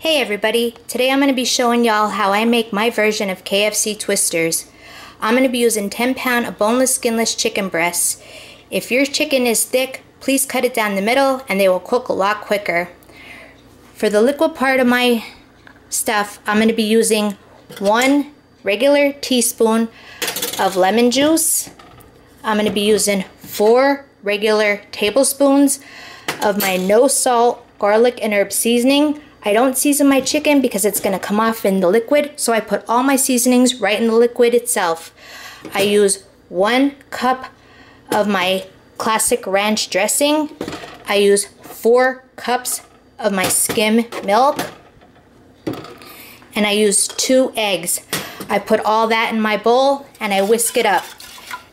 Hey everybody, today I'm going to be showing y'all how I make my version of KFC Twisters. I'm going to be using 10-pound of boneless, skinless chicken breasts. If your chicken is thick, please cut it down the middle and they will cook a lot quicker. For the liquid part of my stuff, I'm going to be using 1 regular teaspoon of lemon juice. I'm going to be using 4 regular tablespoons of my no salt garlic and herb seasoning. I don't season my chicken because it's going to come off in the liquid, so I put all my seasonings right in the liquid itself. I use 1 cup of my classic ranch dressing. I use 4 cups of my skim milk. And I use 2 eggs. I put all that in my bowl and I whisk it up.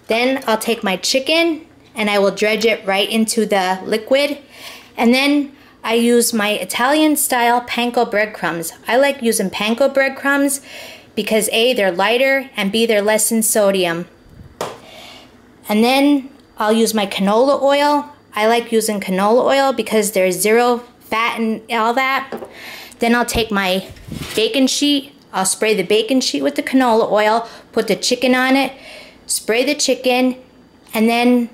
Then I'll take my chicken and I will dredge it right into the liquid. And then I use my Italian style panko breadcrumbs. I like using panko breadcrumbs because A, they're lighter, and B, they're less in sodium. And then I'll use my canola oil. I like using canola oil because there's 0 fat and all that. Then I'll take my bacon sheet. I'll spray the bacon sheet with the canola oil, put the chicken on it, spray the chicken, and then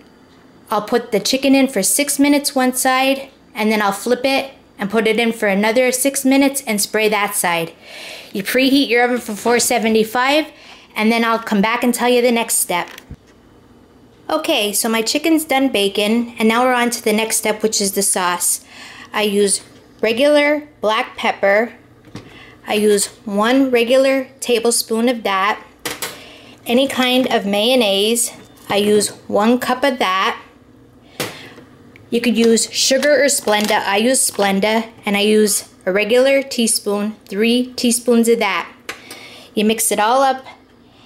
I'll put the chicken in for 6 minutes one side, and then I'll flip it and put it in for another 6 minutes and spray that side. You preheat your oven for 475, and then I'll come back and tell you the next step. Okay, so my chicken's done baking, and now we're on to the next step, which is the sauce. I use regular black pepper. I use 1 regular tablespoon of that. Any kind of mayonnaise, I use 1 cup of that. You could use sugar or Splenda. I use Splenda, and I use a regular teaspoon, 3 teaspoons of that. You mix it all up,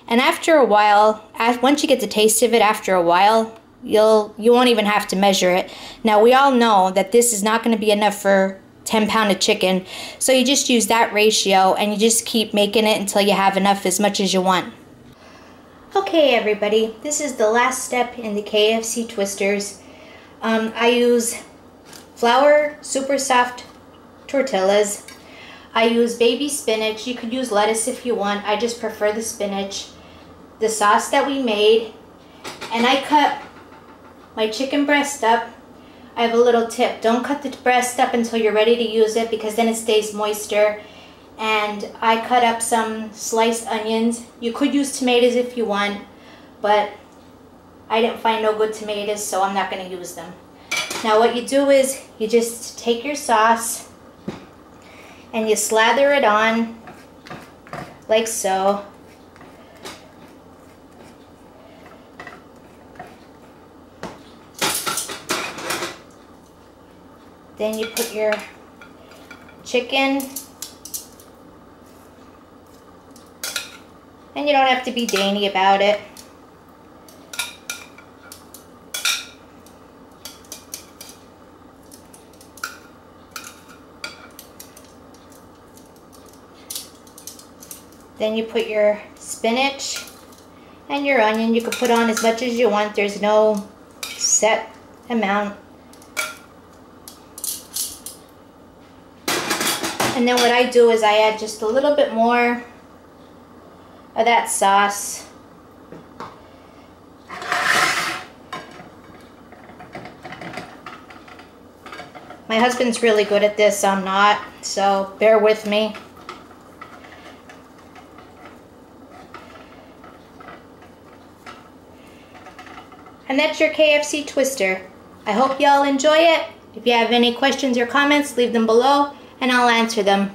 and after a while, once you get the taste of it, after a while, you won't even have to measure it. Now we all know that this is not going to be enough for 10-pound of chicken, so you just use that ratio and you just keep making it until you have enough, as much as you want. Okay everybody, this is the last step in the KFC Twisters. I use flour super soft tortillas. I use baby spinach. You could use lettuce if you want. I just prefer the spinach. The sauce that we made, and I cut my chicken breast up. I have a little tip. Don't cut the breast up until you're ready to use it, because then it stays moister. And I cut up some sliced onions. You could use tomatoes if you want, but I didn't find no good tomatoes, so I'm not going to use them. Now what you do is you just take your sauce and you slather it on like so. Then you put your chicken, and you don't have to be dainty about it. Then you put your spinach and your onion. You can put on as much as you want. There's no set amount. And then what I do is I add just a little bit more of that sauce. My husband's really good at this, I'm not, so bear with me. And that's your KFC Twister. I hope y'all enjoy it. If you have any questions or comments, leave them below and I'll answer them.